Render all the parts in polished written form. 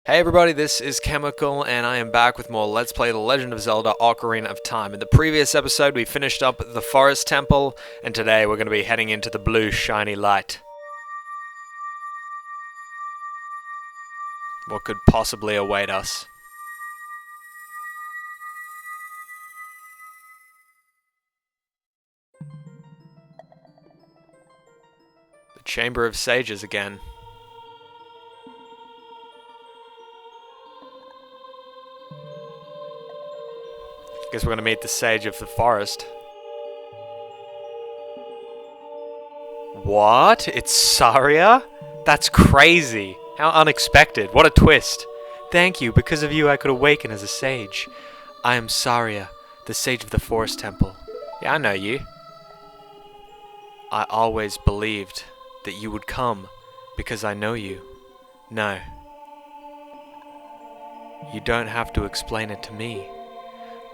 Hey everybody, this is Chemical, and I am back with more Let's Play The Legend of Zelda Ocarina of Time. In the previous episode, we finished up the Forest Temple, and today we're going to be heading into the blue shiny light. What could possibly await us? The Chamber of Sages again. Guess we're gonna meet the Sage of the Forest. What? It's Saria? That's crazy! How unexpected. What a twist. Thank you. Because of you I could awaken as a sage. I am Saria, the Sage of the Forest Temple. Yeah, I know you. I always believed that you would come because I know you. No. You don't have to explain it to me.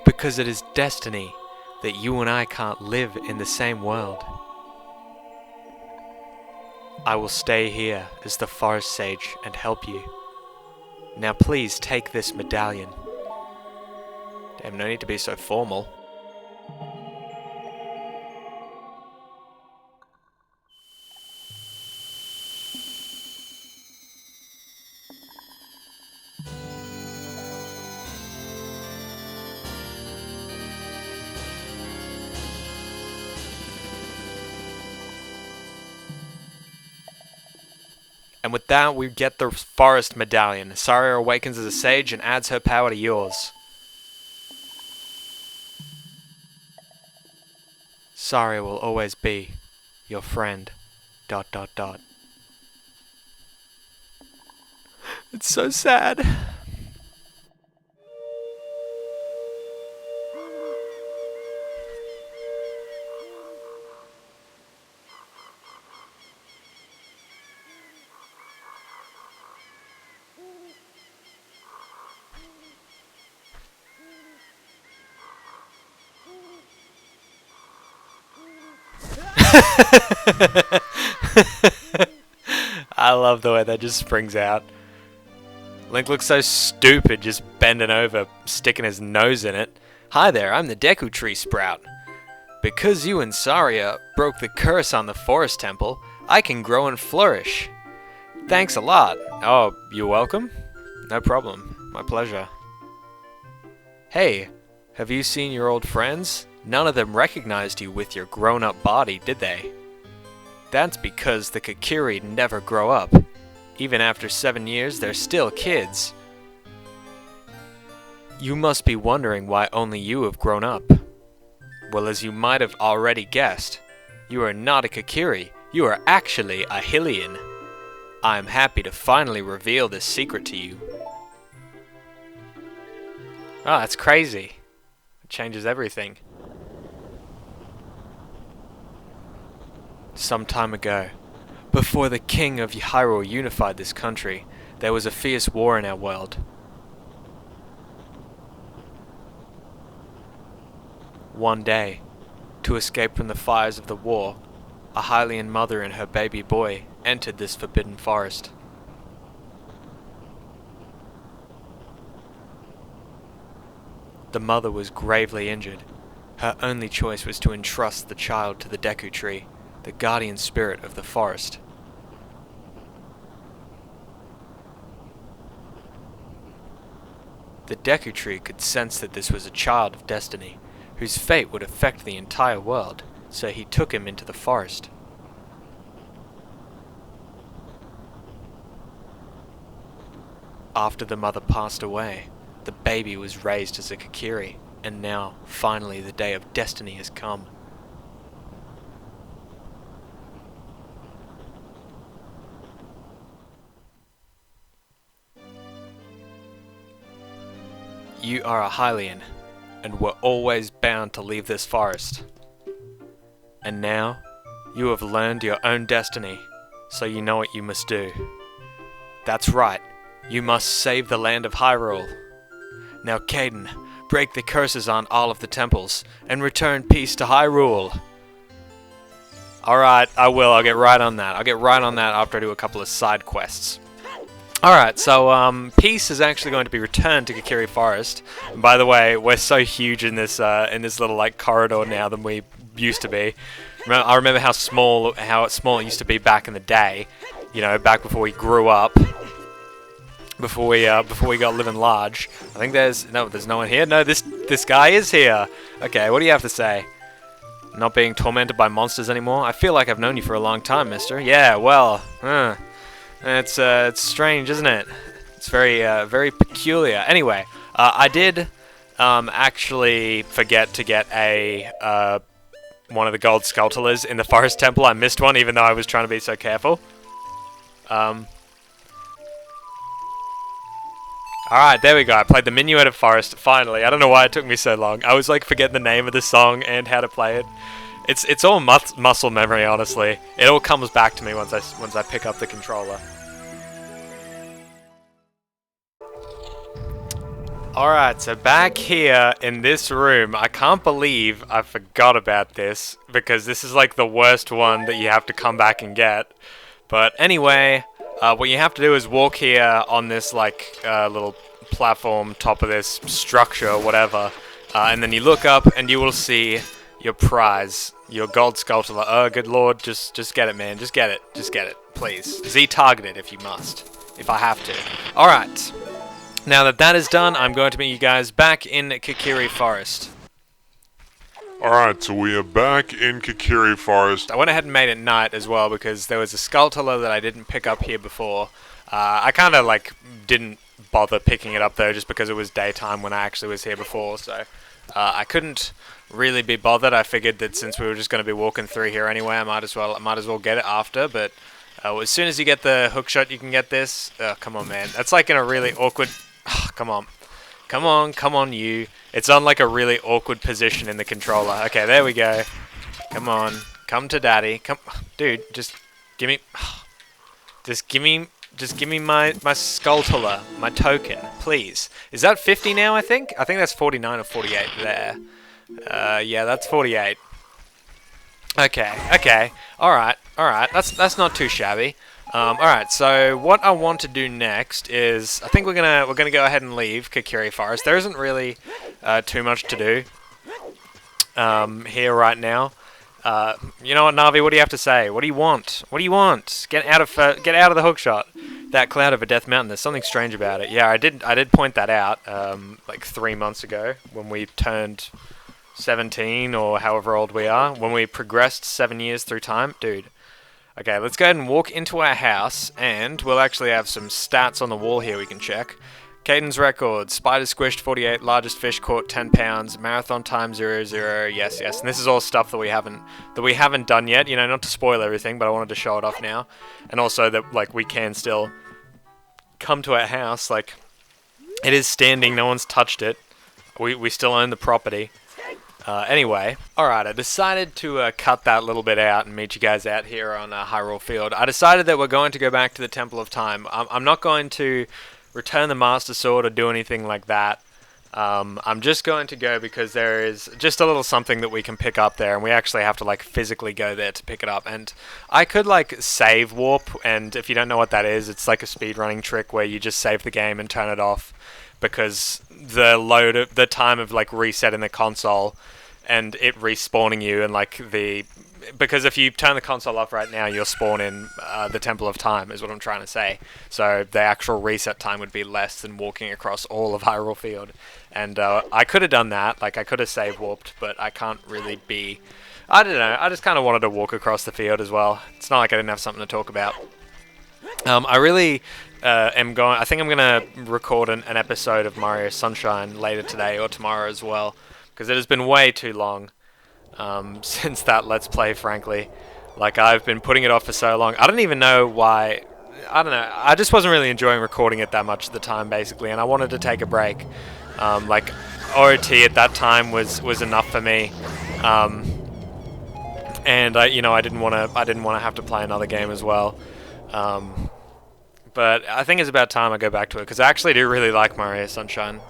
Because it is destiny that you and I can't live in the same world. I will stay here as the Forest Sage and help you. Now please take this medallion. Damn, no need to be so formal. And with that, we get the Forest Medallion. Saria awakens as a sage and adds her power to yours. Saria will always be your friend. ... It's so sad. I love the way that just springs out. Link looks so stupid just bending over, sticking his nose in it. Hi there, I'm the Deku Tree Sprout. Because you and Saria broke the curse on the Forest Temple, I can grow and flourish. Thanks a lot. Oh, you're welcome? No problem. My pleasure. Hey, have you seen your old friends? None of them recognized you with your grown-up body, did they? That's because the Kokiri never grow up. Even after 7 years, they're still kids. You must be wondering why only you have grown up. Well, as you might have already guessed, you are not a Kokiri. You are actually a Hylian. I am happy to finally reveal this secret to you. Oh, that's crazy. It changes everything. Some time ago, before the king of Hyrule unified this country, there was a fierce war in our world. One day, to escape from the fires of the war, a Hylian mother and her baby boy entered this forbidden forest. The mother was gravely injured. Her only choice was to entrust the child to the Deku Tree, the guardian spirit of the forest. The Deku Tree could sense that this was a child of destiny, whose fate would affect the entire world, so he took him into the forest. After the mother passed away, the baby was raised as a Kokiri, and now, finally, the day of destiny has come. You are a Hylian, and were always bound to leave this forest. And now, you have learned your own destiny, so you know what you must do. That's right, you must save the land of Hyrule. Now Caden, break the curses on all of the temples, and return peace to Hyrule. Alright, I will. I'll get right on that. I'll get right on that after I do a couple of side quests. Alright, so peace is actually going to be returned to Kokiri Forest. And by the way, we're so huge in this little like corridor now than we used to be. I remember how small it used to be back in the day. You know, back before we grew up, before we got living large. I think there's no one here. No, this guy is here. Okay, what do you have to say? Not being tormented by monsters anymore. I feel like I've known you for a long time, mister. Yeah, well, it's strange, isn't it? It's very peculiar. Anyway, I did actually forget to get a one of the gold skulltulas in the forest temple. I missed one, even though I was trying to be so careful. Alright, there we go. I played the Minuet of Forest, finally. I don't know why it took me so long. I was like forgetting the name of the song and how to play it. It's all muscle memory, honestly. It all comes back to me once I pick up the controller. Alright, so back here in this room, I can't believe I forgot about this, because this is like the worst one that you have to come back and get. But anyway, what you have to do is walk here on this like little platform top of this structure or whatever, and then you look up and you will see your prize, your gold skulltula. Oh good lord, just get it, man, just get it, please. Z targeted if you must, if I have to. Alright, now that is done, I'm going to meet you guys back in Kokiri Forest. Alright, so we are back in Kokiri Forest. I went ahead and made it night as well because there was a skulltula that I didn't pick up here before. I kind of like didn't bother picking it up though, just because it was daytime when I actually was here before, so I couldn't really be bothered. I figured that since we were just going to be walking through here anyway, I might as well get it after. But as soon as you get the hookshot, you can get this. Come on, man. That's like in a really awkward. Come on, you. It's on like a really awkward position in the controller. Okay, there we go. Come on, come to daddy. Come, dude. Just give me my skulltula, my token, please. Is that 50 now? I think that's 49 or 48 there. Yeah, that's 48. Okay. All right. That's not too shabby. All right. So what I want to do next is I think we're gonna go ahead and leave Kokiri Forest. There isn't really too much to do here right now. You know what, Navi? What do you have to say? What do you want? Get out of the hookshot. That cloud over Death Mountain. There's something strange about it. Yeah, I did point that out like 3 months ago when we turned 17 or however old we are. When we progressed 7 years through time, dude. Okay, let's go ahead and walk into our house, and we'll actually have some stats on the wall here we can check. Caden's record, spider squished 48, largest fish caught 10 pounds, marathon time 0, yes. And this is all stuff that we haven't done yet, you know, not to spoil everything, but I wanted to show it off now. And also that, like, we can still come to our house, like, it is standing, no one's touched it. We still own the property. Anyway, alright, I decided to cut that little bit out and meet you guys out here on Hyrule Field. I decided that we're going to go back to the Temple of Time. I'm not going to return the Master Sword or do anything like that. I'm just going to go because there is just a little something that we can pick up there, and we actually have to like physically go there to pick it up. And I could like save warp, and if you don't know what that is, it's like a speedrunning trick where you just save the game and turn it off because the time of like resetting the console and it respawning you, and like because if you turn the console off right now, you'll spawn in the Temple of Time, is what I'm trying to say. So the actual reset time would be less than walking across all of Hyrule Field. And I could have done that, like I could have save warped, but I can't really be... I don't know, I just kind of wanted to walk across the field as well. It's not like I didn't have something to talk about. I really I think I'm going to record an episode of Mario Sunshine later today or tomorrow as well, because it has been way too long since that Let's Play, frankly. Like, I've been putting it off for so long. I don't even know why. I don't know. I just wasn't really enjoying recording it that much at the time, basically, and I wanted to take a break. Like, OT at that time was enough for me. And I didn't want to have to play another game as well. But I think it's about time I go back to it, because I actually do really like Mario Sunshine.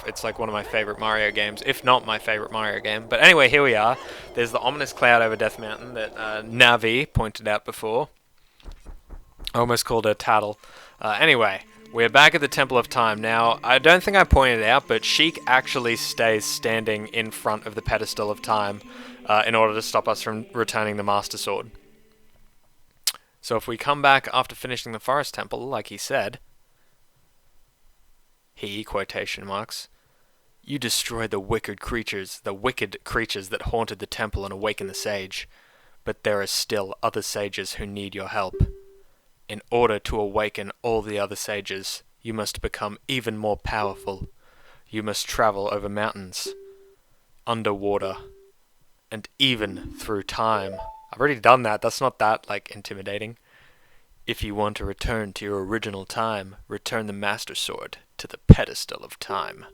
It's like one of my favorite Mario games, if not my favorite Mario game. But anyway, here we are. There's the ominous cloud over Death Mountain that Navi pointed out before. I almost called her Tattle. Anyway, We're back at the Temple of Time. Now, I don't think I pointed it out, but Sheik actually stays standing in front of the pedestal of time in order to stop us from returning the Master Sword. So if we come back after finishing the Forest Temple, like he said, quotation marks, you destroyed the wicked creatures that haunted the temple and awakened the sage. But there are still other sages who need your help. In order to awaken all the other sages, you must become even more powerful. You must travel over mountains, underwater, and even through time. I've already done that. That's not that, intimidating. If you want to return to your original time, return the Master Sword to the pedestal of time.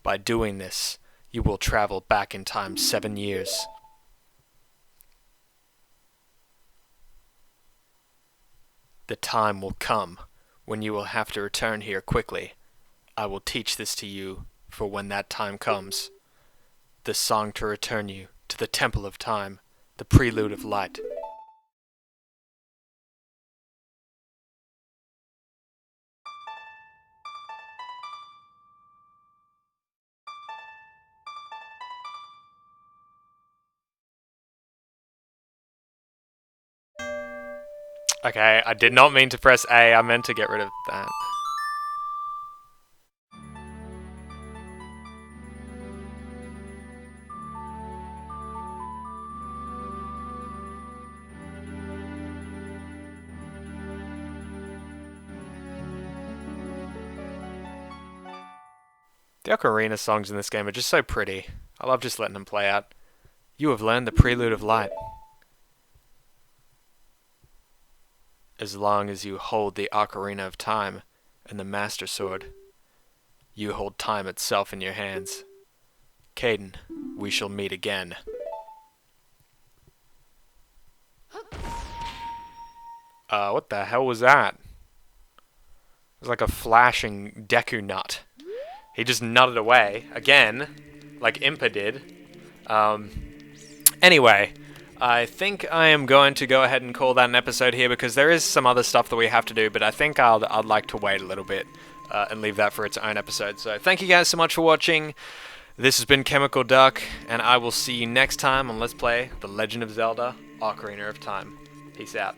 By doing this, you will travel back in time 7 years. The time will come when you will have to return here quickly. I will teach this to you for when that time comes. The song to return you to the Temple of Time, the Prelude of Light. Okay, I did not mean to press A, I meant to get rid of that. The Ocarina songs in this game are just so pretty. I love just letting them play out. You have learned the Prelude of Light. As long as you hold the Ocarina of Time and the Master Sword, you hold time itself in your hands. Caden, we shall meet again. What the hell was that? It was like a flashing Deku nut. He just nutted away, again, like Impa did. Anyway, I think I am going to go ahead and call that an episode here because there is some other stuff that we have to do, but I think I'd like to wait a little bit and leave that for its own episode. So thank you guys so much for watching. This has been Chemical Duck, and I will see you next time on Let's Play The Legend of Zelda: Ocarina of Time. Peace out.